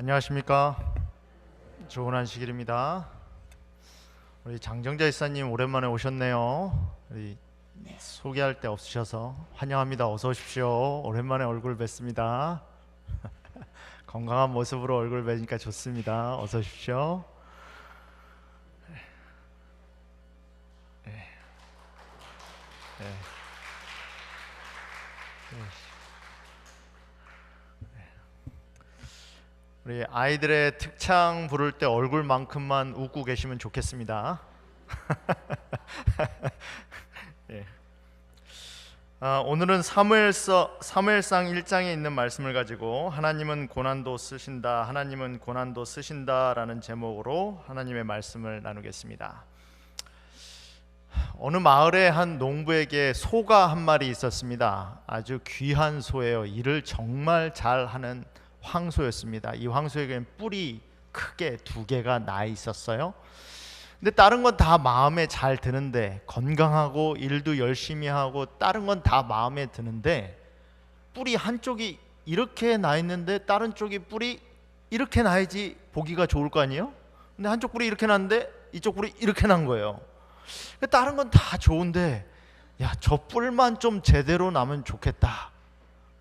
안녕하십니까. 좋은 안식일입니다. 우리 장정자 이사님 오랜만에 오셨네요. 우리 소개할 데 없으셔서 환영합니다. 어서 오십시오. 오랜만에 얼굴 뵙습니다. 건강한 모습으로 얼굴 뵈니까 좋습니다. 어서 오십시오. 네. 네. 우리 아이들의 특창 부를 때 얼굴만큼만 웃고 계시면 좋겠습니다. 예. 오늘은 사무엘상 1장에 있는 말씀을 가지고 하나님은 고난도 쓰신다라는 제목으로 하나님의 말씀을 나누겠습니다. 어느 마을에 한 농부에게 소가 한 마리 있었습니다. 아주 귀한 소예요. 일을 정말 잘하는 황소였습니다. 이 황소에게는 뿔이 크게 2개가 나 있었어요. 근데 다른 건 다 마음에 잘 드는데, 건강하고 일도 열심히 하고 다른 건 다 마음에 드는데, 뿔이 한쪽이 이렇게 나 있는데 다른 쪽이 뿔이 이렇게 나야지 보기가 좋을 거 아니에요? 근데 한쪽 뿔이 이렇게 났는데 이쪽 뿔이 이렇게 난 거예요. 다른 건 다 좋은데, 야, 저 뿔만 좀 제대로 나면 좋겠다.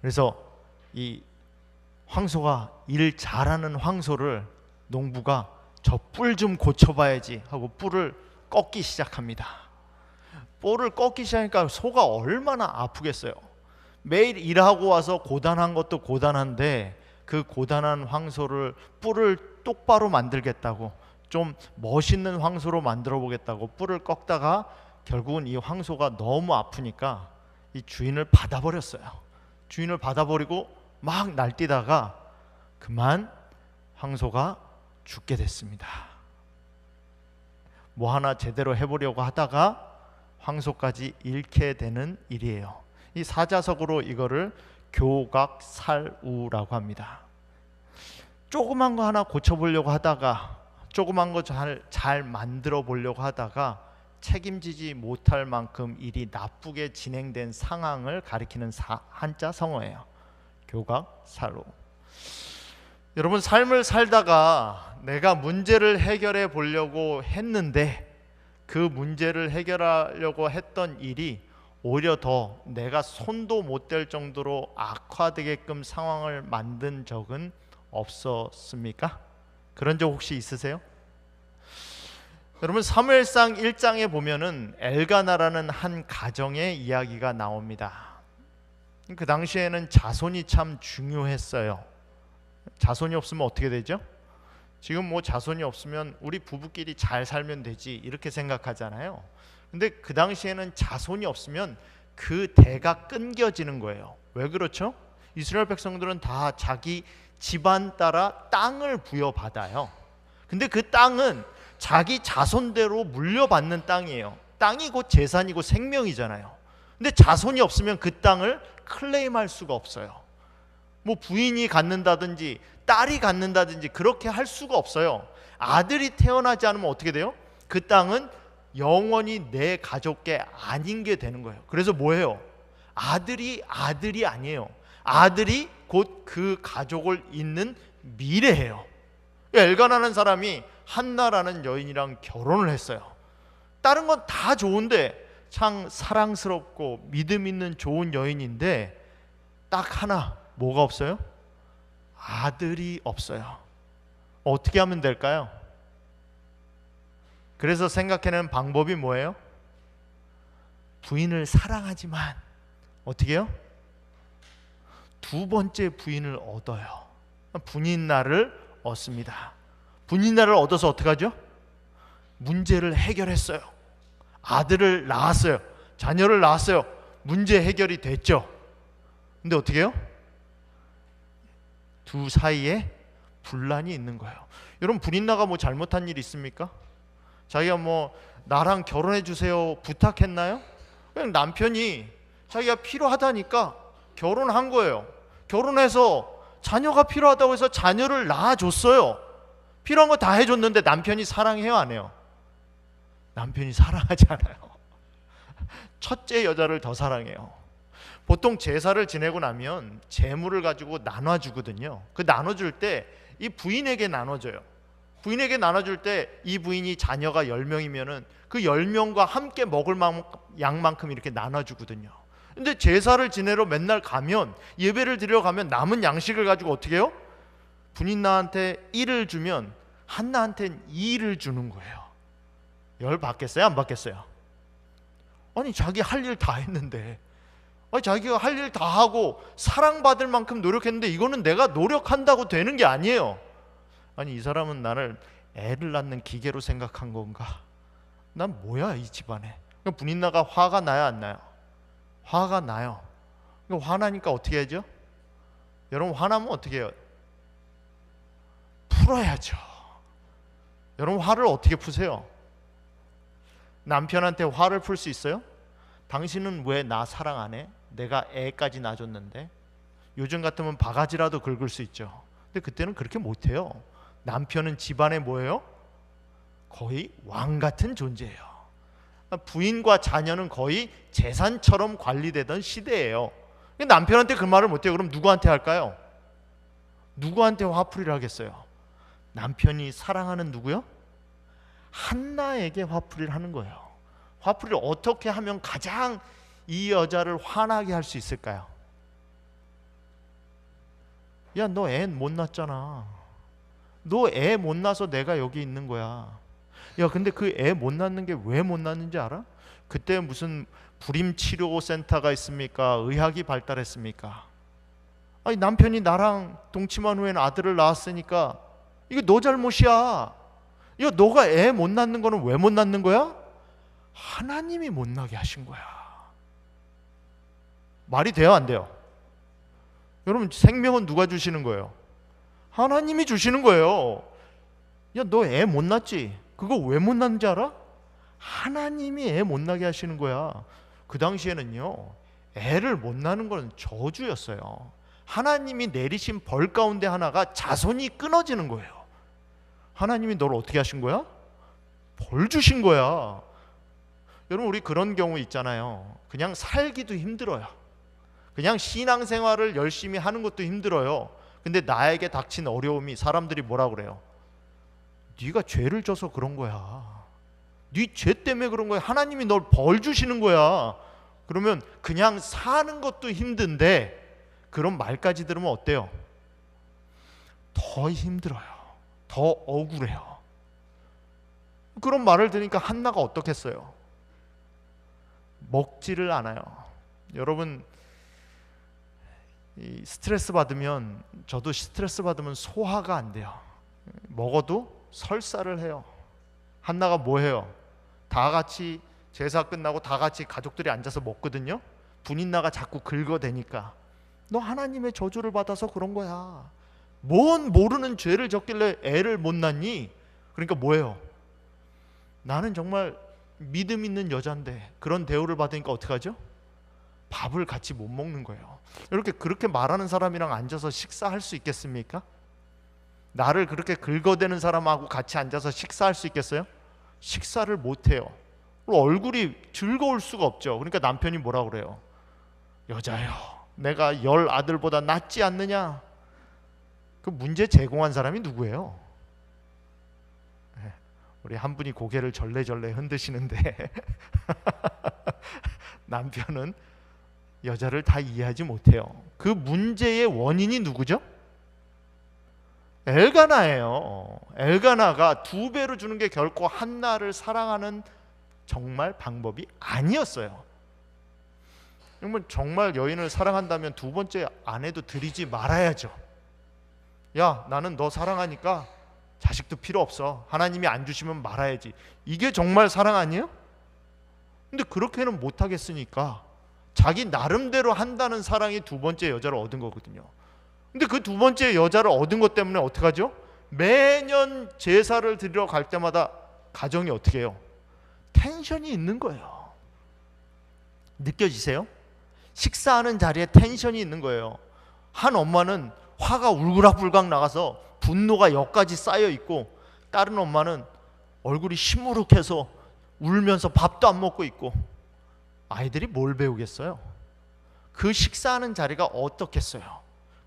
그래서 이 황소가, 일 잘하는 황소를 농부가 저 뿔 좀 고쳐봐야지 하고 뿔을 꺾기 시작합니다. 뿔을 꺾기 시작하니까 소가 얼마나 아프겠어요. 매일 일하고 와서 고단한 것도 고단한데, 그 고단한 황소를 뿔을 똑바로 만들겠다고, 좀 멋있는 황소로 만들어 보겠다고 뿔을 꺾다가 결국은 이 황소가 너무 아프니까 이 주인을 받아버렸어요. 주인을 받아버리고 막 날뛰다가 그만 황소가 죽게 됐습니다. 뭐 하나 제대로 해보려고 하다가 황소까지 잃게 되는 일이에요. 이 사자성어로 이거를 교각살우라고 합니다. 조그만 거 하나 고쳐보려고 하다가, 조그만 거 잘 만들어 보려고 하다가 책임지지 못할 만큼 일이 나쁘게 진행된 상황을 가리키는 한자 성어예요. 교각살우. 여러분, 삶을 살다가 내가 문제를 해결해 보려고 했는데, 그 문제를 해결하려고 했던 일이 오히려 더 내가 손도 못 댈 정도로 악화되게끔 상황을 만든 적은 없었습니까? 그런 적 혹시 있으세요? 여러분, 사무엘상 1장에 보면은 엘가나라는 한 가정의 이야기가 나옵니다. 그 당시에는 자손이 참 중요했어요. 자손이 없으면 어떻게 되죠? 지금 뭐 자손이 없으면 우리 부부끼리 잘 살면 되지 이렇게 생각하잖아요. 근데 그 당시에는 자손이 없으면 그 대가 끊겨지는 거예요. 왜 그렇죠? 이스라엘 백성들은 다 자기 집안 따라 땅을 부여받아요. 근데 그 땅은 자기 자손대로 물려받는 땅이에요. 땅이 곧 재산이고 생명이잖아요. 근데 자손이 없으면 그 땅을 클레임할 수가 없어요. 뭐 부인이 갖는다든지 딸이 갖는다든지 그렇게 할 수가 없어요. 아들이 태어나지 않으면 어떻게 돼요? 그 땅은 영원히 내 가족께 아닌 게 되는 거예요. 그래서 뭐예요? 아들이 아니에요. 아들이 곧 그 가족을 잇는 미래예요. 엘가나라는 사람이 한나라는 여인이랑 결혼을 했어요. 다른 건 다 좋은데, 참 사랑스럽고 믿음 있는 좋은 여인인데, 딱 하나 뭐가 없어요? 아들이 없어요. 어떻게 하면 될까요? 그래서 생각해내는 방법이 뭐예요? 부인을 사랑하지만 어떻게 해요? 2번째 부인을 얻어요. 분인날을 얻습니다. 분인날을 얻어서 어떻게 하죠? 문제를 해결했어요. 아들을 낳았어요. 자녀를 낳았어요. 문제 해결이 됐죠. 근데 어떻게 해요? 두 사이에 분란이 있는 거예요. 여러분, 분인나가 뭐 잘못한 일 있습니까? 자기가 뭐 나랑 결혼해 주세요 부탁했나요? 그냥 남편이 자기가 필요하다니까 결혼한 거예요. 결혼해서 자녀가 필요하다고 해서 자녀를 낳아줬어요. 필요한 거 다 해줬는데 남편이 사랑해요, 안 해요? 남편이 사랑하지 않아요. 첫째 여자를 더 사랑해요. 보통 제사를 지내고 나면 재물을 가지고 나눠주거든요. 그 나눠줄 때 이 부인에게 나눠줘요. 부인에게 나눠줄 때 이 부인이 자녀가 10명이면은 그 10명과 함께 먹을 양만큼 이렇게 나눠주거든요. 근데 제사를 지내러 맨날 가면, 예배를 드리러 가면 남은 양식을 가지고 어떻게 해요? 분인나한테 1을 주면 한나한테는 2를 주는 거예요. 열 받겠어요? 안 받겠어요? 아니 자기 할 일 다 했는데, 아니 자기가 할 일 다 하고 사랑받을 만큼 노력했는데 이거는 내가 노력한다고 되는 게 아니에요. 아니 이 사람은 나를 애를 낳는 기계로 생각한 건가? 난 뭐야 이 집안에. 그러니까 분인나가 화가 나요 안 나요? 화가 나요. 그러니까 화나니까 어떻게 하죠? 여러분 화나면 어떻게 해요? 풀어야죠. 여러분 화를 어떻게 푸세요? 남편한테 화를 풀 수 있어요? 당신은 왜 나 사랑 안 해? 내가 애까지 낳아줬는데. 요즘 같으면 바가지라도 긁을 수 있죠. 근데 그때는 그렇게 못해요. 남편은 집안에 뭐예요? 거의 왕 같은 존재예요. 부인과 자녀는 거의 재산처럼 관리되던 시대예요. 남편한테 그 말을 못해요. 그럼 누구한테 할까요? 누구한테 화풀이를 하겠어요? 남편이 사랑하는 누구요? 한나에게 화풀이를 하는 거예요. 화풀이를 어떻게 하면 가장 이 여자를 화나게 할 수 있을까요? 야, 너 애 못 낳았잖아. 너 애 못 낳아서 내가 여기 있는 거야. 야, 근데 그 애 못 낳는 게 왜 못 낳는지 알아? 그때 무슨 불임치료센터가 있습니까? 의학이 발달했습니까? 아니 남편이 나랑 동침한 후에는 아들을 낳았으니까 이거 너 잘못이야. 야, 너가 애 못 낳는 거는 왜 못 낳는 거야? 하나님이 못 나게 하신 거야. 말이 돼요 안 돼요? 여러분 생명은 누가 주시는 거예요? 하나님이 주시는 거예요. 야, 너 애 못 낳지? 그거 왜 못 낳는지 알아? 하나님이 애 못 나게 하시는 거야. 그 당시에는요, 애를 못 낳는 건 저주였어요. 하나님이 내리신 벌 가운데 하나가 자손이 끊어지는 거예요. 하나님이 너를 어떻게 하신 거야? 벌 주신 거야. 여러분 우리 그런 경우 있잖아요. 그냥 살기도 힘들어요. 그냥 신앙생활을 열심히 하는 것도 힘들어요. 근데 나에게 닥친 어려움이 사람들이 뭐라 그래요? 네가 죄를 져서 그런 거야. 네 죄 때문에 그런 거야. 하나님이 널 벌 주시는 거야. 그러면 그냥 사는 것도 힘든데 그런 말까지 들으면 어때요? 더 힘들어요. 더 억울해요. 그런 말을 들으니까 한나가 어떻겠어요? 먹지를 않아요. 여러분 이 스트레스 받으면, 저도 스트레스 받으면 소화가 안 돼요. 먹어도 설사를 해요. 한나가 뭐 해요? 다 같이 제사 끝나고 다 같이 가족들이 앉아서 먹거든요. 분인나가 자꾸 긁어대니까 너 하나님의 저주를 받아서 그런 거야. 뭔 모르는 죄를 졌길래 애를 못 낳니? 그러니까 뭐예요? 나는 정말 믿음 있는 여잔데 그런 대우를 받으니까 어떡하죠? 밥을 같이 못 먹는 거예요. 이렇게 그렇게 말하는 사람이랑 앉아서 식사할 수 있겠습니까? 나를 그렇게 긁어대는 사람하고 같이 앉아서 식사할 수 있겠어요? 식사를 못 해요. 얼굴이 즐거울 수가 없죠. 그러니까 남편이 뭐라 그래요? 여자요, 내가 10 아들보다 낫지 않느냐? 그 문제 제공한 사람이 누구예요? 우리 한 분이 고개를 절레절레 흔드시는데 남편은 여자를 다 이해하지 못해요. 그 문제의 원인이 누구죠? 엘가나예요. 엘가나가 2배로 주는 게 결코 한나를 사랑하는 정말 방법이 아니었어요. 그러면 정말 여인을 사랑한다면 2번째 아내도 드리지 말아야죠. 야, 나는 너 사랑하니까 자식도 필요 없어. 하나님이 안 주시면 말아야지. 이게 정말 사랑 아니에요? 근데 그렇게는 못하겠으니까 자기 나름대로 한다는 사랑이 2번째 여자를 얻은 거거든요. 근데 그 2번째 여자를 얻은 것 때문에 어떡하죠? 매년 제사를 드리러 갈 때마다 가정이 어떻게 해요? 텐션이 있는 거예요. 느껴지세요? 식사하는 자리에 텐션이 있는 거예요. 한 엄마는 화가 울그락불락 나가서 분노가 여기까지 쌓여 있고, 다른 엄마는 얼굴이 시무룩해서 울면서 밥도 안 먹고 있고. 아이들이 뭘 배우겠어요? 그 식사하는 자리가 어떻겠어요?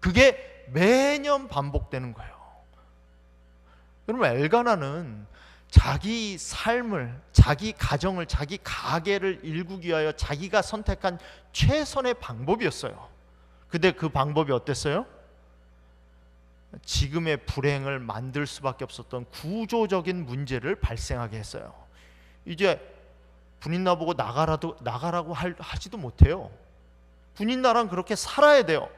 그게 매년 반복되는 거예요. 여러분, 엘가나는 자기 삶을, 자기 가정을, 자기 가계를 일구기 위하여 자기가 선택한 최선의 방법이었어요. 근데 그 방법이 어땠어요? 지금의 불행을 만들 수밖에 없었던 구조적인 문제를 발생하게 했어요. 이제 분인 나보고 나가라고 하지도 못해요. 분인 나랑 그렇게 살아야 돼요.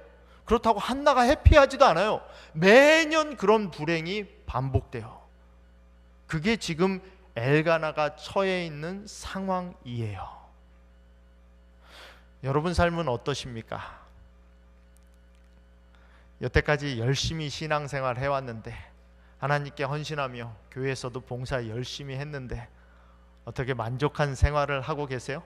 그렇다고 한나가 해피하지도 않아요. 매년 그런 불행이 반복돼요. 그게 지금 엘가나가 처해 있는 상황이에요. 여러분 삶은 어떠십니까? 여태까지 열심히 신앙생활 해왔는데, 하나님께 헌신하며 교회에서도 봉사 열심히 했는데 어떻게 만족한 생활을 하고 계세요?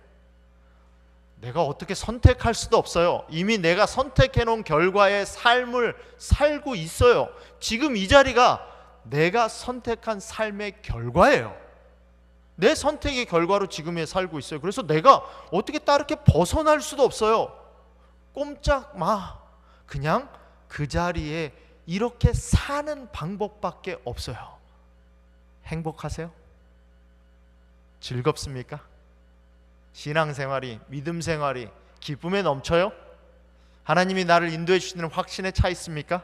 내가 어떻게 선택할 수도 없어요. 이미 내가 선택해 놓은 결과의 삶을 살고 있어요. 지금 이 자리가 내가 선택한 삶의 결과예요. 내 선택의 결과로 지금에 살고 있어요. 그래서 내가 어떻게 이렇게 벗어날 수도 없어요. 꼼짝 마. 그냥 그 자리에 이렇게 사는 방법밖에 없어요. 행복하세요? 즐겁습니까? 신앙생활이, 믿음생활이 기쁨에 넘쳐요? 하나님이 나를 인도해 주시는 확신에 차 있습니까?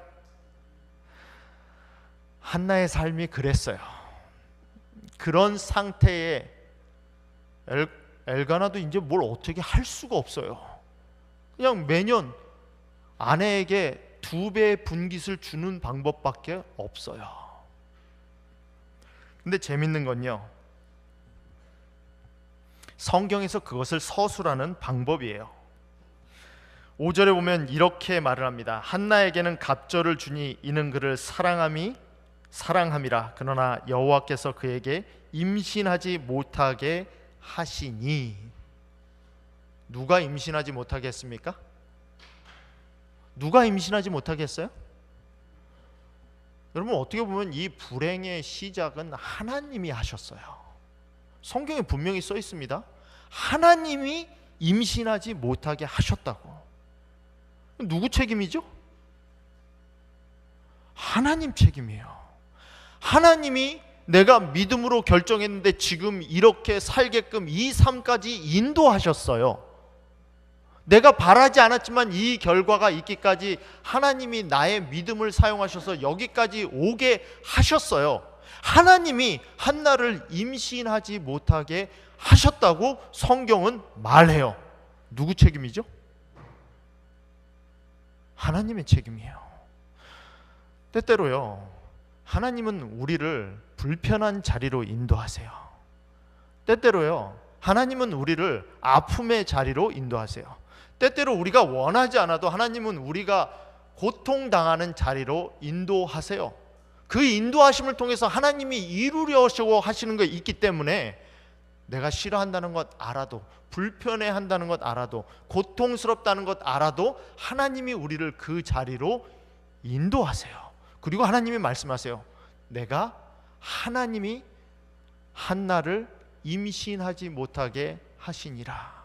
한나의 삶이 그랬어요. 그런 상태에 엘가나도 이제 뭘 어떻게 할 수가 없어요. 그냥 매년 아내에게 2배의 분깃을 주는 방법밖에 없어요. 근데 재밌는 건요, 성경에서 그것을 서술하는 방법이에요. 5절에 보면 이렇게 말을 합니다. 한나에게는 갑절을 주니 이는 그를 사랑함이라. 그러나 여호와께서 그에게 임신하지 못하게 하시니. 누가 임신하지 못하게 했습니까? 누가 임신하지 못하게 했어요? 여러분, 어떻게 보면 이 불행의 시작은 하나님이 하셨어요. 성경에 분명히 써 있습니다. 하나님이 임신하지 못하게 하셨다고. 누구 책임이죠? 하나님 책임이에요. 하나님이 내가 믿음으로 결정했는데 지금 이렇게 살게끔 이 삶까지 인도하셨어요. 내가 바라지 않았지만 이 결과가 있기까지 하나님이 나의 믿음을 사용하셔서 여기까지 오게 하셨어요. 하나님이 한나를 임신하지 못하게 하셨다고 성경은 말해요. 누구 책임이죠? 하나님의 책임이에요. 때때로요, 하나님은 우리를 불편한 자리로 인도하세요. 때때로요, 하나님은 우리를 아픔의 자리로 인도하세요. 때때로 우리가 원하지 않아도 하나님은 우리가 고통당하는 자리로 인도하세요. 그 인도하심을 통해서 하나님이 이루려고 하시는 게 있기 때문에 내가 싫어한다는 것 알아도, 불편해한다는 것 알아도, 고통스럽다는 것 알아도 하나님이 우리를 그 자리로 인도하세요. 그리고 하나님이 말씀하세요. 내가 하나님이 한나를 임신하지 못하게 하시니라.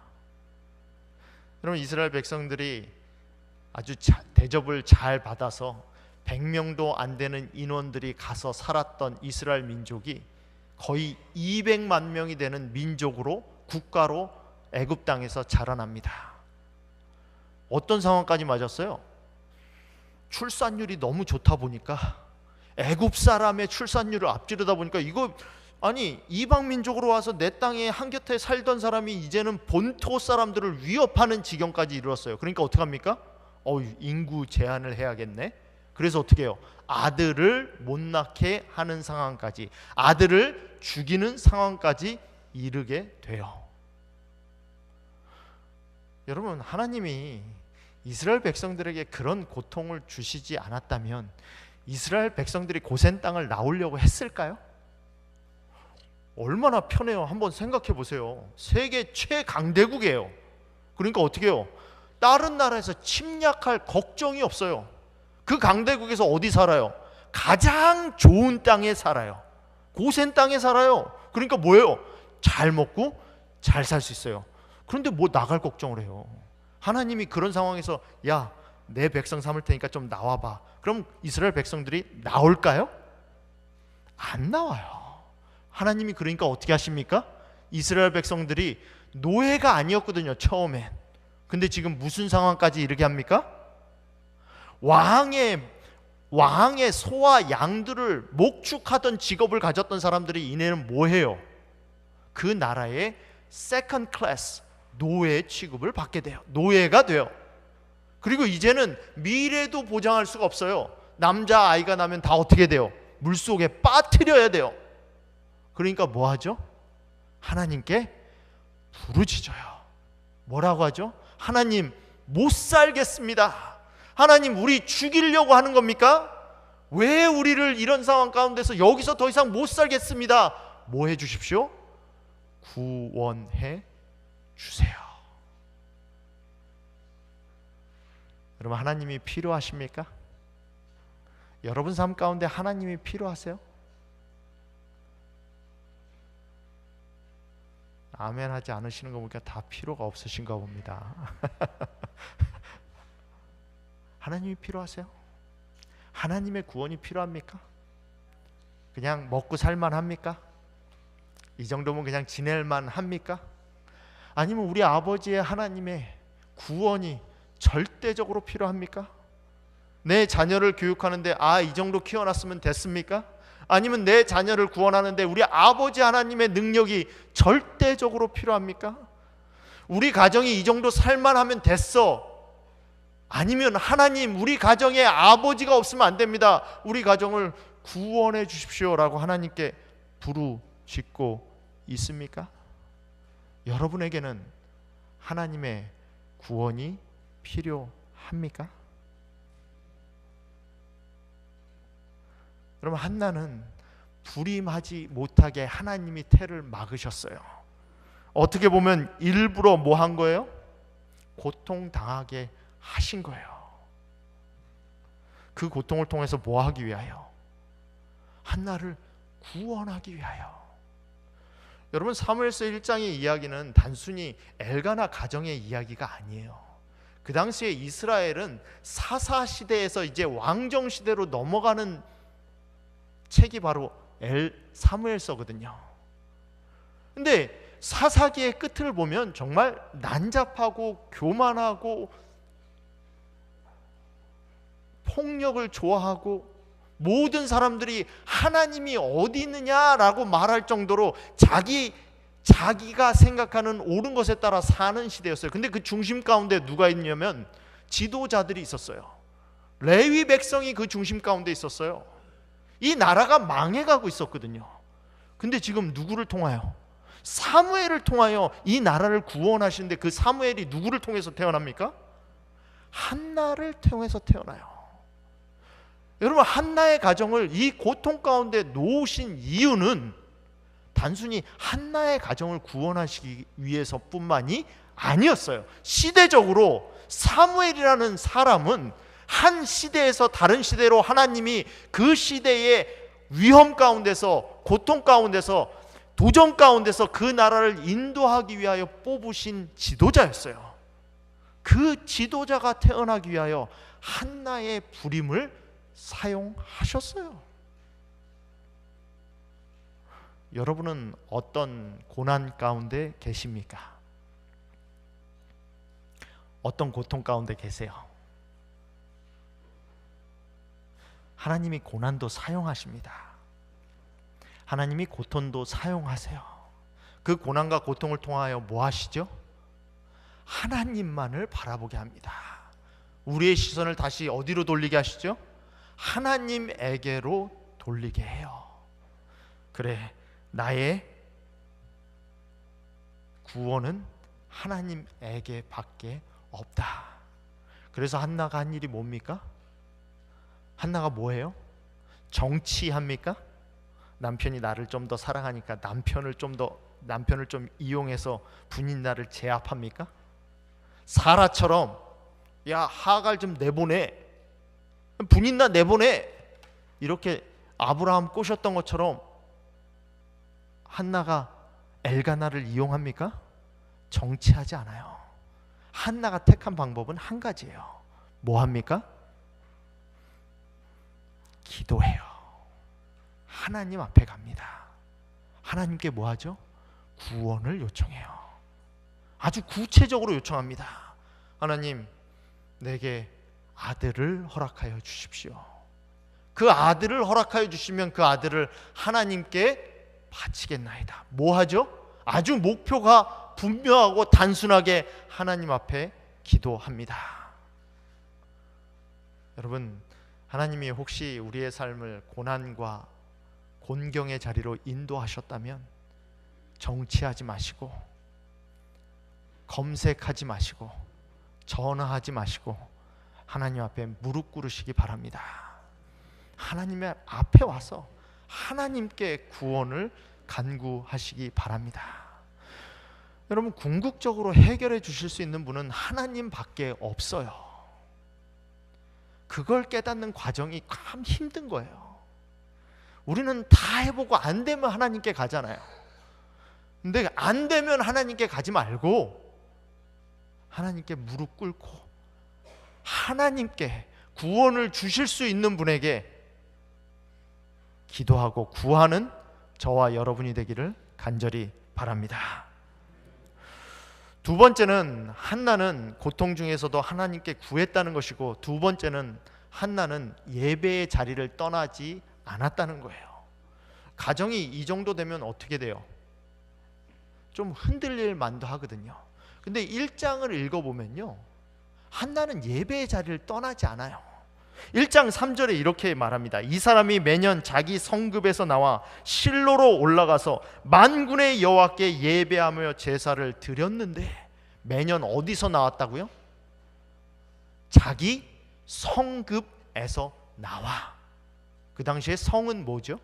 여러분, 이스라엘 백성들이 아주 대접을 잘 받아서 100명도 안 되는 인원들이 가서 살았던 이스라엘 민족이 거의 200만 명이 되는 민족으로, 국가로 애굽 땅에서 자라납니다. 어떤 상황까지 맞았어요? 출산율이 너무 좋다 보니까, 애굽 사람의 출산율을 앞지르다 보니까, 이거 아니 이방 민족으로 와서 내 땅에 한곁에 살던 사람이 이제는 본토 사람들을 위협하는 지경까지 이르렀어요. 그러니까 어떻게 합니까? 인구 제한을 해야겠네. 그래서 어떻게 해요? 아들을 못 낳게 하는 상황까지, 아들을 죽이는 상황까지 이르게 돼요. 여러분, 하나님이 이스라엘 백성들에게 그런 고통을 주시지 않았다면 이스라엘 백성들이 고센 땅을 나오려고 했을까요? 얼마나 편해요. 한번 생각해 보세요. 세계 최강대국이에요. 그러니까 어떻게 해요? 다른 나라에서 침략할 걱정이 없어요. 그 강대국에서 어디 살아요? 가장 좋은 땅에 살아요. 고센 땅에 살아요. 그러니까 뭐예요? 잘 먹고 잘 살 수 있어요. 그런데 뭐 나갈 걱정을 해요? 하나님이 그런 상황에서 야, 내 백성 삼을 테니까 좀 나와봐. 그럼 이스라엘 백성들이 나올까요? 안 나와요. 하나님이 그러니까 어떻게 하십니까? 이스라엘 백성들이 노예가 아니었거든요, 처음엔. 근데 지금 무슨 상황까지 이르게 합니까? 왕의 소와 양들을 목축하던 직업을 가졌던 사람들이 이내는 뭐해요? 그 나라의 세컨드 클래스 노예 취급을 받게 돼요. 노예가 돼요. 그리고 이제는 미래도 보장할 수가 없어요. 남자 아이가 나면 다 어떻게 돼요? 물속에 빠뜨려야 돼요. 그러니까 뭐 하죠? 하나님께 부르짖어요. 뭐라고 하죠? 하나님, 못 살겠습니다. 하나님, 우리 죽이려고 하는 겁니까? 왜 우리를 이런 상황 가운데서 여기서 더 이상 못 살겠습니다. 뭐 해 주십시오? 구원해 주세요. 여러분, 하나님이 필요하십니까? 여러분 삶 가운데 하나님이 필요하세요? 아멘 하지 않으시는 거 보니까 다 필요가 없으신가 봅니다. 하나님이 필요하세요? 하나님의 구원이 필요합니까? 그냥 먹고 살만 합니까? 이 정도면 그냥 지낼만 합니까? 아니면 우리 아버지의 하나님의 구원이 절대적으로 필요합니까? 내 자녀를 교육하는데 이 정도 키워놨으면 됐습니까? 아니면 내 자녀를 구원하는데 우리 아버지 하나님의 능력이 절대적으로 필요합니까? 우리 가정이 이 정도 살만하면 됐어. 아니면 하나님, 우리 가정에 아버지가 없으면 안 됩니다. 우리 가정을 구원해 주십시오라고 하나님께 부르짖고 있습니까? 여러분에게는 하나님의 구원이 필요합니까? 여러분, 한나는 불임하지 못하게 하나님이 태를 막으셨어요. 어떻게 보면 일부러 뭐 한 거예요? 고통당하게 하신 거예요. 그 고통을 통해서 뭐 하기 위하여? 한나를 구원하기 위하여. 여러분, 사무엘서 1장의 이야기는 단순히 엘가나 가정의 이야기가 아니에요. 그 당시에 이스라엘은 사사 시대에서 이제 왕정 시대로 넘어가는 책이 바로 사무엘서거든요. 근데 사사기의 끝을 보면 정말 난잡하고 교만하고 폭력을 좋아하고 모든 사람들이 하나님이 어디 있느냐라고 말할 정도로 자기가 생각하는 옳은 것에 따라 사는 시대였어요. 근데 그 중심 가운데 누가 있냐면 지도자들이 있었어요. 레위 백성이 그 중심 가운데 있었어요. 이 나라가 망해가고 있었거든요. 근데 지금 누구를 통하여? 사무엘을 통하여 이 나라를 구원하시는데, 그 사무엘이 누구를 통해서 태어납니까? 한나를 통해서 태어나요. 여러분, 한나의 가정을 이 고통 가운데 놓으신 이유는 단순히 한나의 가정을 구원하시기 위해서뿐만이 아니었어요. 시대적으로 사무엘이라는 사람은 한 시대에서 다른 시대로 하나님이 그 시대의 위험 가운데서, 고통 가운데서, 도전 가운데서 그 나라를 인도하기 위하여 뽑으신 지도자였어요. 그 지도자가 태어나기 위하여 한나의 불임을 사용하셨어요. 여러분은 어떤 고난 가운데 계십니까? 어떤 고통 가운데 계세요? 하나님이 고난도 사용하십니다. 하나님이 고통도 사용하세요. 그 고난과 고통을 통하여 뭐 하시죠? 하나님만을 바라보게 합니다. 우리의 시선을 다시 어디로 돌리게 하시죠? 하나님에게로 돌리게 해요. 그래, 나의 구원은 하나님에게 밖에 없다. 그래서 한나가 한 일이 뭡니까? 한나가 뭐예요? 정치합니까? 남편이 나를 좀 더 사랑하니까 남편을 좀 이용해서 분인나를 제압합니까? 사라처럼 야, 하갈 좀 내보내, 분인나 내보내, 이렇게 아브라함 꼬셨던 것처럼 한나가 엘가나를 이용합니까? 정치하지 않아요. 한나가 택한 방법은 한 가지예요. 뭐 합니까? 기도해요. 하나님 앞에 갑니다. 하나님께 뭐 하죠? 구원을 요청해요. 아주 구체적으로 요청합니다. 하나님, 내게 아들을 허락하여 주십시오. 그 아들을 허락하여 주시면 그 아들을 하나님께 바치겠나이다. 뭐 하죠? 아주 목표가 분명하고 단순하게 하나님 앞에 기도합니다. 여러분, 하나님이 혹시 우리의 삶을 고난과 곤경의 자리로 인도하셨다면 정치하지 마시고, 검색하지 마시고, 전화하지 마시고 하나님 앞에 무릎 꿇으시기 바랍니다. 하나님의 앞에 와서 하나님께 구원을 간구하시기 바랍니다. 여러분, 궁극적으로 해결해 주실 수 있는 분은 하나님밖에 없어요. 그걸 깨닫는 과정이 참 힘든 거예요. 우리는 다 해보고 안 되면 하나님께 가잖아요. 근데 안 되면 하나님께 가지 말고 하나님께 무릎 꿇고 하나님께 구원을 주실 수 있는 분에게 기도하고 구하는 저와 여러분이 되기를 간절히 바랍니다. 두 번째는 한나는 고통 중에서도 하나님께 구했다는 것이고, 두 번째는 한나는 예배의 자리를 떠나지 않았다는 거예요. 가정이 이 정도 되면 어떻게 돼요? 좀 흔들릴 만도 하거든요. 근데 1장을 읽어보면요, 한나는 예배의 자리를 떠나지 않아요. 1장 3절에 이렇게 말합니다. 이 사람이 매년 자기 성읍에서 나와 실로로 올라가서 만군의 여호와께 예배하며 제사를 드렸는데, 매년 어디서 나왔다고요? 자기 성읍에서 나와. 그 당시에 성은 뭐죠?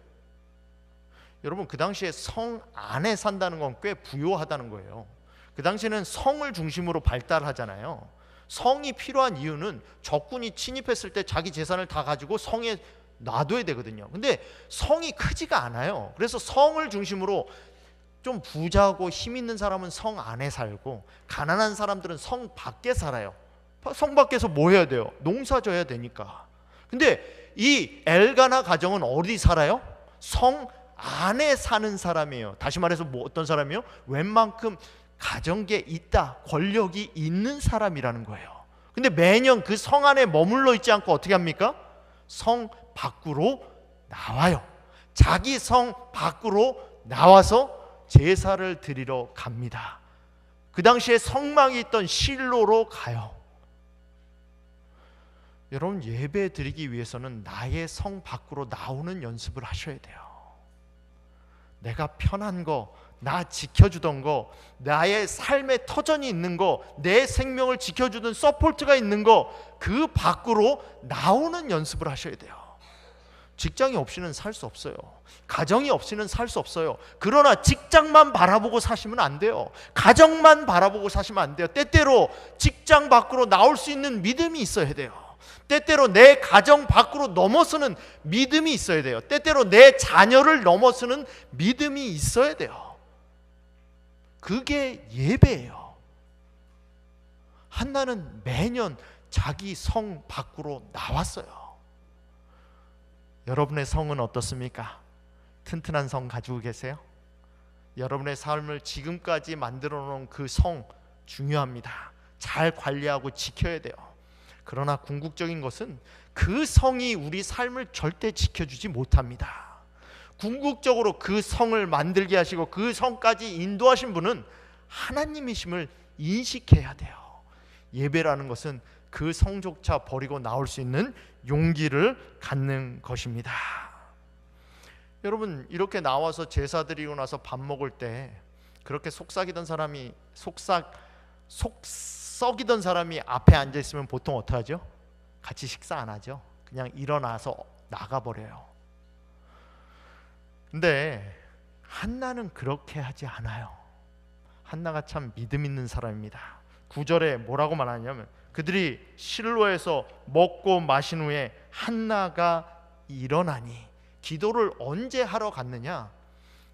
여러분, 그 당시에 성 안에 산다는 건 꽤 부요하다는 거예요. 그 당시에는 성을 중심으로 발달하잖아요. 성이 필요한 이유는 적군이 침입했을 때 자기 재산을 다 가지고 성에 놔둬야 되거든요. 근데 성이 크지가 않아요. 그래서 성을 중심으로 좀 부자고 힘 있는 사람은 성 안에 살고, 가난한 사람들은 성 밖에 살아요. 성 밖에서 뭐 해야 돼요? 농사 져야 되니까. 근데 이 엘가나 가정은 어디 살아요? 성 안에 사는 사람이에요. 다시 말해서 뭐 어떤 사람이요? 웬만큼 가정계에 있다, 권력이 있는 사람이라는 거예요. 근데 매년 그 성 안에 머물러 있지 않고 어떻게 합니까? 성 밖으로 나와요. 자기 성 밖으로 나와서 제사를 드리러 갑니다. 그 당시에 성막이 있던 실로로 가요. 여러분, 예배 드리기 위해서는 나의 성 밖으로 나오는 연습을 하셔야 돼요. 내가 편한 거, 나 지켜주던 거, 나의 삶의 터전이 있는 거, 내 생명을 지켜주던 서포트가 있는 거, 그 밖으로 나오는 연습을 하셔야 돼요. 직장이 없이는 살 수 없어요. 가정이 없이는 살 수 없어요. 그러나 직장만 바라보고 사시면 안 돼요. 가정만 바라보고 사시면 안 돼요. 때때로 직장 밖으로 나올 수 있는 믿음이 있어야 돼요. 때때로 내 가정 밖으로 넘어서는 믿음이 있어야 돼요. 때때로 내 자녀를 넘어서는 믿음이 있어야 돼요. 그게 예배예요. 한나는 매년 자기 성 밖으로 나왔어요. 여러분의 성은 어떻습니까? 튼튼한 성 가지고 계세요? 여러분의 삶을 지금까지 만들어 놓은 그 성 중요합니다. 잘 관리하고 지켜야 돼요. 그러나 궁극적인 것은 그 성이 우리 삶을 절대 지켜주지 못합니다. 궁극적으로 그 성을 만들게 하시고 그 성까지 인도하신 분은 하나님이심을 인식해야 돼요. 예배라는 것은 그 성조차 버리고 나올 수 있는 용기를 갖는 것입니다. 여러분, 이렇게 나와서 제사 드리고 나서 밥 먹을 때 그렇게 속삭이던 사람이 썩이던 사람이 앞에 앉아 있으면 보통 어떻게 하죠? 같이 식사 안 하죠. 그냥 일어나서 나가버려요. 근데 한나는 그렇게 하지 않아요. 한나가 참 믿음 있는 사람입니다. 9절에 뭐라고 말하냐면, 그들이 실로에서 먹고 마신 후에 한나가 일어나니. 기도를 언제 하러 갔느냐?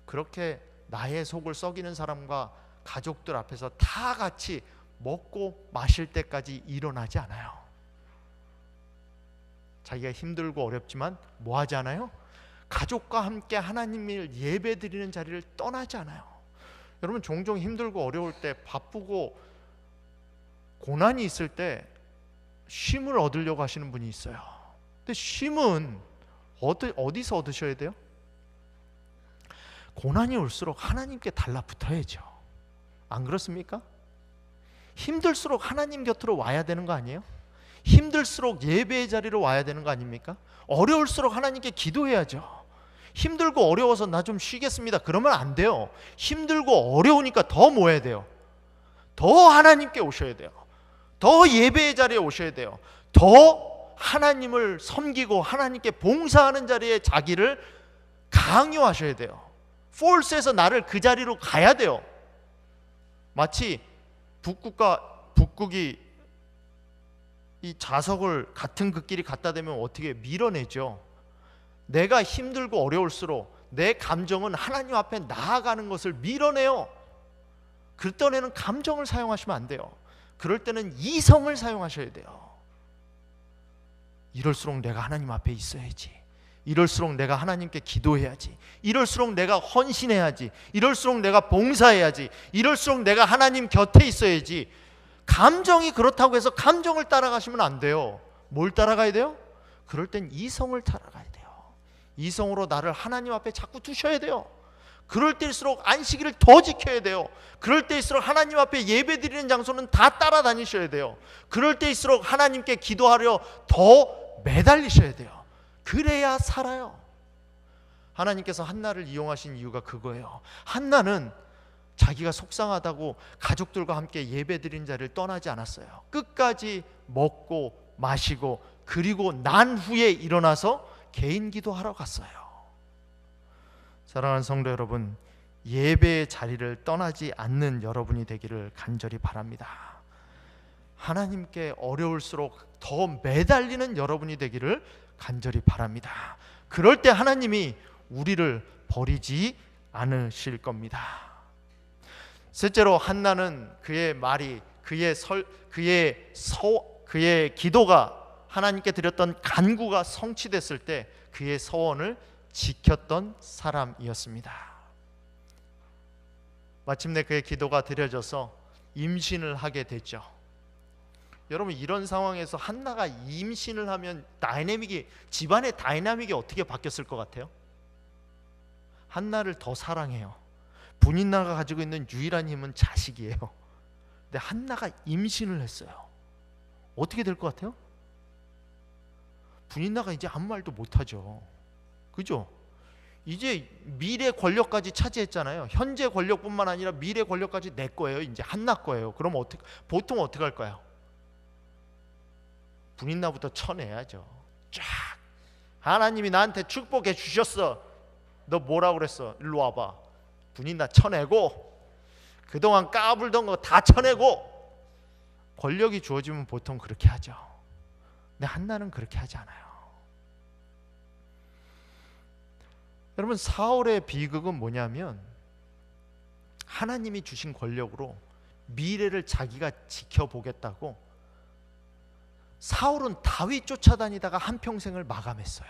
그렇게 나의 속을 썩이는 사람과 가족들 앞에서 다 같이 먹고 마실 때까지 일어나지 않아요. 자기가 힘들고 어렵지만 뭐 하지 않아요? 가족과 함께 하나님을 예배드리는 자리를 떠나지 않아요. 여러분, 종종 힘들고 어려울 때, 바쁘고 고난이 있을 때 쉼을 얻으려고 하시는 분이 있어요. 근데 쉼은 어디서 얻으셔야 돼요? 고난이 올수록 하나님께 달라붙어야죠. 안 그렇습니까? 힘들수록 하나님 곁으로 와야 되는 거 아니에요? 힘들수록 예배의 자리로 와야 되는 거 아닙니까? 어려울수록 하나님께 기도해야죠. 힘들고 어려워서 나 좀 쉬겠습니다, 그러면 안 돼요. 힘들고 어려우니까 더 모여야 돼요. 더 하나님께 오셔야 돼요. 더 예배의 자리에 오셔야 돼요. 더 하나님을 섬기고 하나님께 봉사하는 자리에 자기를 강요하셔야 돼요. 폴스에서 나를 그 자리로 가야 돼요. 마치 북극이 이 자석을 같은 그 길이 갖다 대면 어떻게 밀어내죠. 내가 힘들고 어려울수록 내 감정은 하나님 앞에 나아가는 것을 밀어내요. 그럴 때는 감정을 사용하시면 안 돼요. 그럴 때는 이성을 사용하셔야 돼요. 이럴수록 내가 하나님 앞에 있어야지. 이럴수록 내가 하나님께 기도해야지. 이럴수록 내가 헌신해야지. 이럴수록 내가 봉사해야지. 이럴수록 내가 하나님 곁에 있어야지. 감정이 그렇다고 해서 감정을 따라가시면 안 돼요. 뭘 따라가야 돼요? 그럴 땐 이성을 따라가야 돼요. 이성으로 나를 하나님 앞에 자꾸 두셔야 돼요. 그럴 때일수록 안식일을 더 지켜야 돼요. 그럴 때일수록 하나님 앞에 예배드리는 장소는 다 따라다니셔야 돼요. 그럴 때일수록 하나님께 기도하려 더 매달리셔야 돼요. 그래야 살아요. 하나님께서 한나를 이용하신 이유가 그거예요. 한나는 자기가 속상하다고 가족들과 함께 예배드린 자리를 떠나지 않았어요. 끝까지 먹고 마시고 그리고 난 후에 일어나서 개인 기도하러 갔어요. 사랑하는 성도 여러분, 예배의 자리를 떠나지 않는 여러분이 되기를 간절히 바랍니다. 하나님께 어려울수록 더 매달리는 여러분이 되기를 간절히 바랍니다. 그럴 때 하나님이 우리를 버리지 않으실 겁니다. 셋째로, 한나는 그의 말이 그의 기도가 하나님께 드렸던 간구가 성취됐을 때 그의 서원을 지켰던 사람이었습니다. 마침내 그의 기도가 드려져서 임신을 하게 됐죠. 여러분, 이런 상황에서 한나가 임신을 하면 집안의 다이나믹이 어떻게 바뀌었을 것 같아요? 한나를 더 사랑해요. 분인나가 가지고 있는 유일한 힘은 자식이에요. 근데 한나가 임신을 했어요. 어떻게 될 것 같아요? 분인나가 이제 아무 말도 못하죠. 그죠? 이제 미래 권력까지 차지했잖아요. 현재 권력뿐만 아니라 미래 권력까지 내 거예요. 이제 한나 거예요. 그럼 보통 어떻게 할까요? 분인나부터 쳐내야죠. 쫙. 하나님이 나한테 축복해 주셨어. 너 뭐라고 그랬어? 일로 와봐. 분인나 쳐내고, 그동안 까불던 거 다 쳐내고, 권력이 주어지면 보통 그렇게 하죠. 근데 한나는 그렇게 하지 않아요. 여러분, 사울의 비극은 뭐냐면 하나님이 주신 권력으로 미래를 자기가 지켜보겠다고 사울은 다윗 쫓아다니다가 한평생을 마감했어요.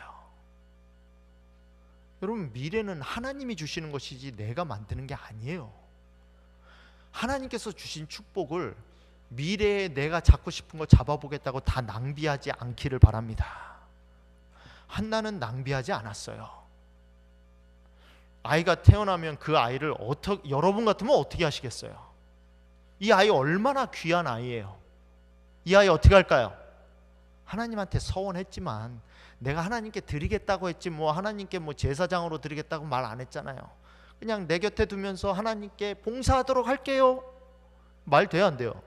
여러분, 미래는 하나님이 주시는 것이지 내가 만드는 게 아니에요. 하나님께서 주신 축복을 미래에 내가 잡고 싶은 거 잡아보겠다고 다 낭비하지 않기를 바랍니다. 한나는 낭비하지 않았어요. 아이가 태어나면 그 아이를 여러분 같으면 어떻게 하시겠어요? 이 아이 얼마나 귀한 아이예요. 이 아이 어떻게 할까요? 하나님한테 서원했지만 내가 하나님께 드리겠다고 했지 하나님께 제사장으로 드리겠다고 말 안 했잖아요. 그냥 내 곁에 두면서 하나님께 봉사하도록 할게요. 말 돼요, 안 돼요?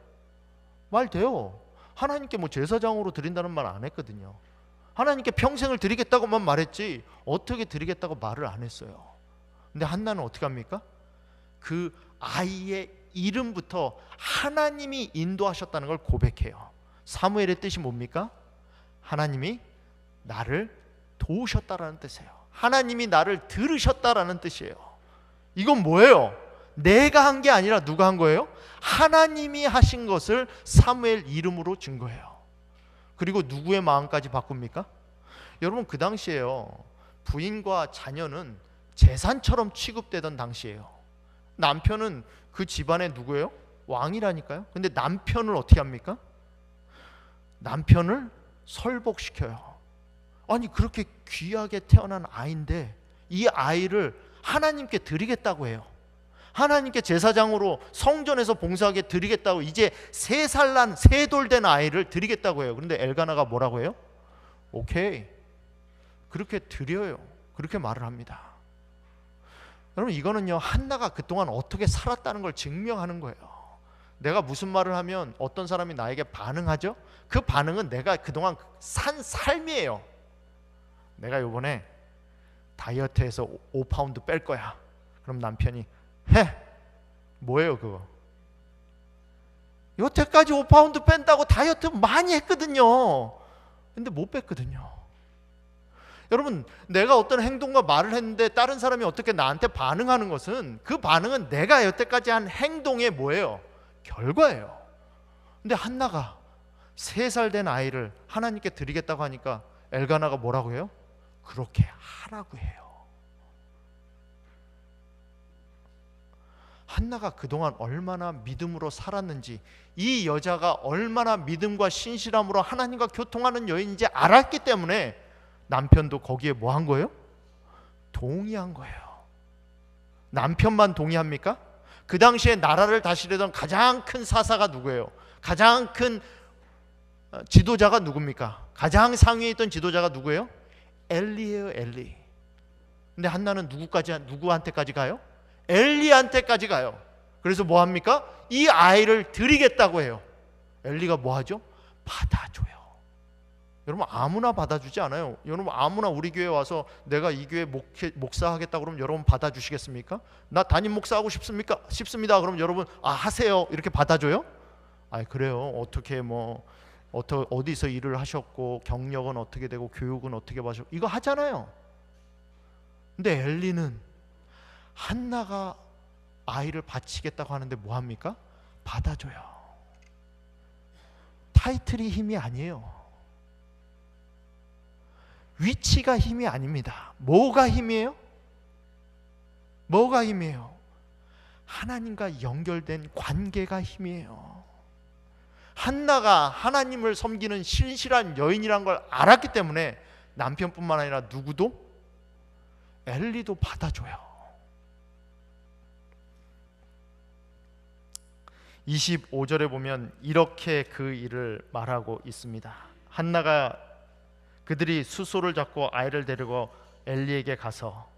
말 돼요. 하나님께 제사장으로 드린다는 말 안 했거든요. 하나님께 평생을 드리겠다고만 말했지 어떻게 드리겠다고 말을 안 했어요. 근데 한나는 어떻게 합니까? 그 아이의 이름부터 하나님이 인도하셨다는 걸 고백해요. 사무엘의 뜻이 뭡니까? 하나님이 나를 도우셨다라는 뜻이에요. 하나님이 나를 들으셨다라는 뜻이에요. 이건 뭐예요? 내가 한 게 아니라 누가 한 거예요? 하나님이 하신 것을 사무엘 이름으로 준 거예요. 그리고 누구의 마음까지 바꿉니까? 여러분, 그 당시에요, 부인과 자녀는 재산처럼 취급되던 당시예요. 남편은 그 집안의 누구예요? 왕이라니까요. 근데 남편을 어떻게 합니까? 남편을 설복시켜요. 아니 그렇게 귀하게 태어난 아이인데 이 아이를 하나님께 드리겠다고 해요. 하나님께 제사장으로 성전에서 봉사하게 드리겠다고, 이제 3살 난 3돌 된 아이를 드리겠다고 해요. 그런데 엘가나가 뭐라고 해요? 오케이, 그렇게 드려요. 그렇게 말을 합니다. 여러분, 이거는요 한나가 그동안 어떻게 살았다는 걸 증명하는 거예요. 내가 무슨 말을 하면 어떤 사람이 나에게 반응하죠? 그 반응은 내가 그동안 산 삶이에요. 내가 요번에 다이어트해서 5파운드 뺄 거야. 그럼 남편이 해! 뭐예요 그거? 여태까지 5파운드 뺀다고 다이어트 많이 했거든요. 근데 못 뺐거든요. 여러분, 내가 어떤 행동과 말을 했는데 다른 사람이 어떻게 나한테 반응하는 것은, 그 반응은 내가 여태까지 한 행동의 뭐예요? 결과예요. 근데 한나가 3살 된 아이를 하나님께 드리겠다고 하니까 엘가나가 뭐라고 해요? 그렇게 하라고 해요. 한나가 그동안 얼마나 믿음으로 살았는지, 이 여자가 얼마나 믿음과 신실함으로 하나님과 교통하는 여인인지 알았기 때문에 남편도 거기에 뭐 한 거예요? 동의한 거예요. 남편만 동의합니까? 그 당시에 나라를 다스리던 가장 큰 사사가 누구예요? 가장 큰 지도자가 누굽니까? 가장 상위에 있던 지도자가 누구예요? 엘리예요, 엘리. 근데 한나는 누구한테까지 가요? 엘리한테까지 가요. 그래서 뭐 합니까? 이 아이를 드리겠다고 해요. 엘리가 뭐 하죠? 받아줘요. 여러분, 아무나 받아주지 않아요. 여러분, 아무나 우리 교회 와서 내가 이 교회 목사하겠다고 그러면 여러분 받아주시겠습니까? 나 담임 목사하고 싶습니다. 그럼 여러분 하세요 이렇게 받아줘요? 그래요. 어떻게 어디서 일을 하셨고 경력은 어떻게 되고 교육은 어떻게 받으셨고 이거 하잖아요. 근데 엘리는 한나가 아이를 바치겠다고 하는데 뭐 합니까? 받아줘요. 타이틀이 힘이 아니에요. 위치가 힘이 아닙니다. 뭐가 힘이에요? 뭐가 힘이에요? 하나님과 연결된 관계가 힘이에요. 한나가 하나님을 섬기는 신실한 여인이란 걸 알았기 때문에 남편뿐만 아니라 누구도, 엘리도 받아줘요. 25절에 보면 이렇게 그 일을 말하고 있습니다. 한나가 그들이 수소를 잡고 아이를 데리고 엘리에게 가서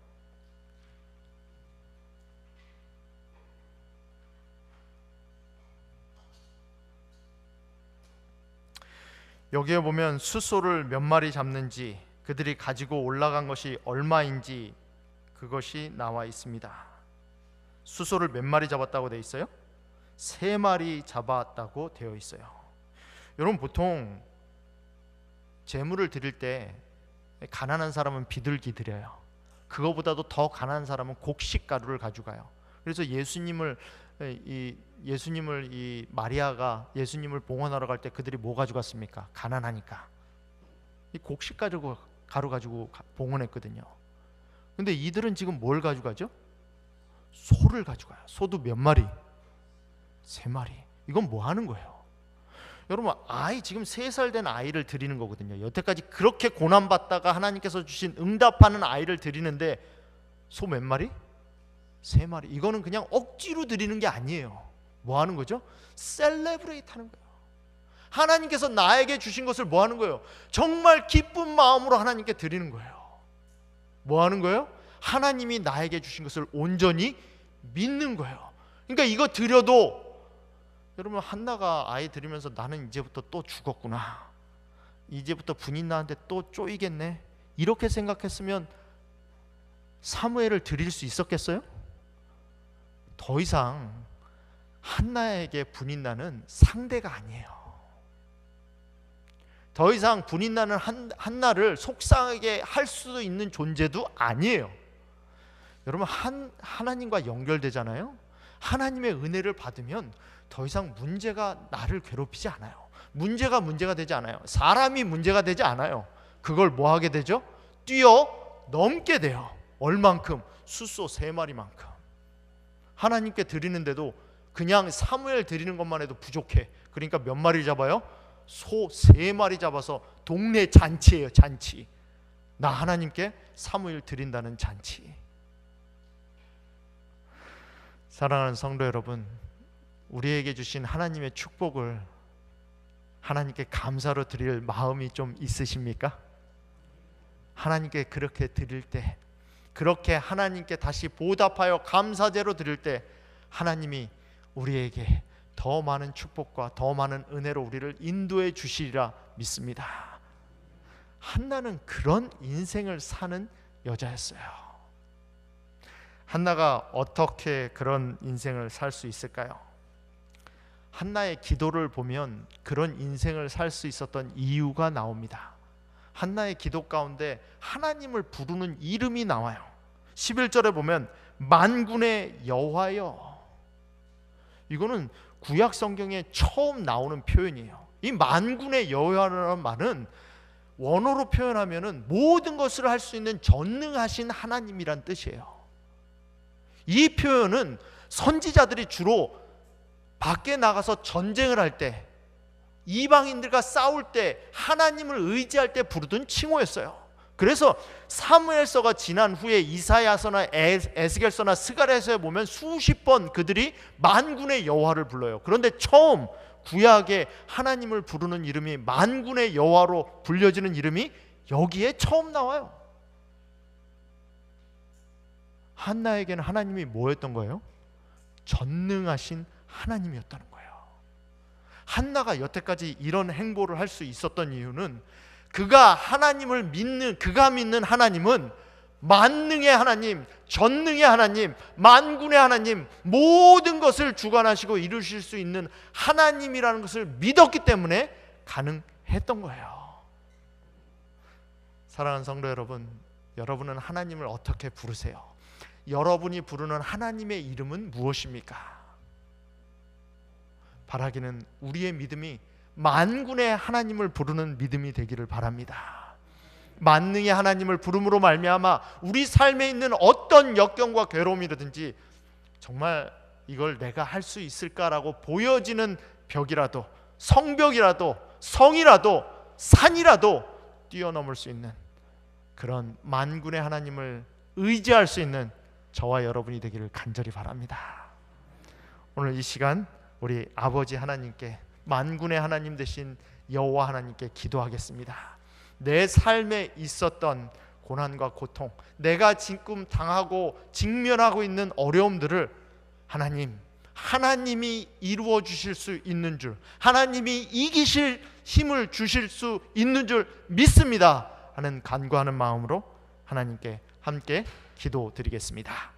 여기에 보면 수소를 몇 마리 잡는지, 그들이 가지고 올라간 것이 얼마인지 그것이 나와 있습니다. 수소를 몇 마리 잡았다고 되어 있어요? 3마리 잡았다고 되어 있어요. 여러분, 보통 재물을 드릴 때 가난한 사람은 비둘기 드려요. 그거보다도 더 가난한 사람은 곡식 가루를 가져가요. 그래서 예수님을 이 마리아가 예수님을 봉헌하러 갈 때 그들이 뭐 가져갔습니까? 가난하니까 이 곡식 가루 가지고 봉헌했거든요. 근데 이들은 지금 뭘 가져가죠? 소를 가져가요. 소도 몇 마리? 3마리. 이건 뭐 하는 거예요? 여러분, 지금 3살 된 아이를 드리는 거거든요. 여태까지 그렇게 고난받다가 하나님께서 주신 응답하는 아이를 드리는데 소 몇 마리? 3마리. 이거는 그냥 억지로 드리는 게 아니에요. 뭐 하는 거죠? 셀레브레이트 하는 거예요. 하나님께서 나에게 주신 것을 뭐 하는 거예요? 정말 기쁜 마음으로 하나님께 드리는 거예요. 뭐 하는 거예요? 하나님이 나에게 주신 것을 온전히 믿는 거예요. 그러니까 이거 드려도, 여러분, 한나가 아이 드리면서 나는 이제부터 또 죽었구나, 이제부터 분인 나한테 또 쪼이겠네, 이렇게 생각했으면 사무엘을 드릴 수 있었겠어요? 더 이상 한나에게 분인 나는 상대가 아니에요. 더 이상 분인 나는 한나를 속상하게 할 수 있는 존재도 아니에요. 여러분, 하나님과 연결되잖아요. 하나님의 은혜를 받으면 더 이상 문제가 나를 괴롭히지 않아요. 문제가 되지 않아요. 사람이 문제가 되지 않아요. 그걸 뭐 하게 되죠? 넘게 돼요. 얼만큼? 숫소 3마리만큼. 하나님께 드리는데도 그냥 사무엘 드리는 것만 해도 부족해. 그러니까 몇 마리 잡아요? 소 3마리 잡아서 동네 잔치예요. 잔치. 나 하나님께 사무엘 드린다는 잔치. 사랑하는 성도 여러분, 우리에게 주신 하나님의 축복을 하나님께 감사로 드릴 마음이 좀 있으십니까? 하나님께 그렇게 드릴 때, 그렇게 하나님께 다시 보답하여 감사제로 드릴 때 하나님이 우리에게 더 많은 축복과 더 많은 은혜로 우리를 인도해 주시리라 믿습니다. 한나는 그런 인생을 사는 여자였어요. 한나가 어떻게 그런 인생을 살 수 있을까요? 한나의 기도를 보면 그런 인생을 살 수 있었던 이유가 나옵니다. 한나의 기도 가운데 하나님을 부르는 이름이 나와요. 11절에 보면 만군의 여호와여. 이거는 구약 성경에 처음 나오는 표현이에요. 이 만군의 여호와라는 말은 원어로 표현하면은 모든 것을 할 수 있는 전능하신 하나님이란 뜻이에요. 이 표현은 선지자들이 주로 밖에 나가서 전쟁을 할 때, 이방인들과 싸울 때, 하나님을 의지할 때 부르던 칭호였어요. 그래서 사무엘서가 지난 후에 이사야서나 에스겔서나 스가랴서에 보면 수십 번 그들이 만군의 여호와를 불러요. 그런데 처음 구약에 하나님을 부르는 이름이 만군의 여호와로 불려지는 이름이 여기에 처음 나와요. 한나에게는 하나님이 뭐였던 거예요? 전능하신 하나님이었다는 거예요. 한나가 여태까지 이런 행보를 할 수 있었던 이유는 그가 하나님을 믿는, 그가 믿는 하나님은 만능의 하나님, 전능의 하나님, 만군의 하나님, 모든 것을 주관하시고 이루실 수 있는 하나님이라는 것을 믿었기 때문에 가능했던 거예요. 사랑하는 성도 여러분, 여러분은 하나님을 어떻게 부르세요? 여러분이 부르는 하나님의 이름은 무엇입니까? 바라기는 우리의 믿음이 만군의 하나님을 부르는 믿음이 되기를 바랍니다. 만능의 하나님을 부름으로 말미암아 우리 삶에 있는 어떤 역경과 괴로움이라든지 정말 이걸 내가 할 수 있을까라고 보여지는 벽이라도, 성벽이라도, 성이라도, 산이라도 뛰어넘을 수 있는 그런 만군의 하나님을 의지할 수 있는 저와 여러분이 되기를 간절히 바랍니다. 오늘 이 시간 우리 아버지 하나님께, 만군의 하나님 되신 여호와 하나님께 기도하겠습니다. 내 삶에 있었던 고난과 고통, 내가 지금 당하고 직면하고 있는 어려움들을 하나님이 이루어 주실 수 있는 줄, 하나님이 이기실 힘을 주실 수 있는 줄 믿습니다 하는 간구하는 마음으로 하나님께 함께 기도드리겠습니다.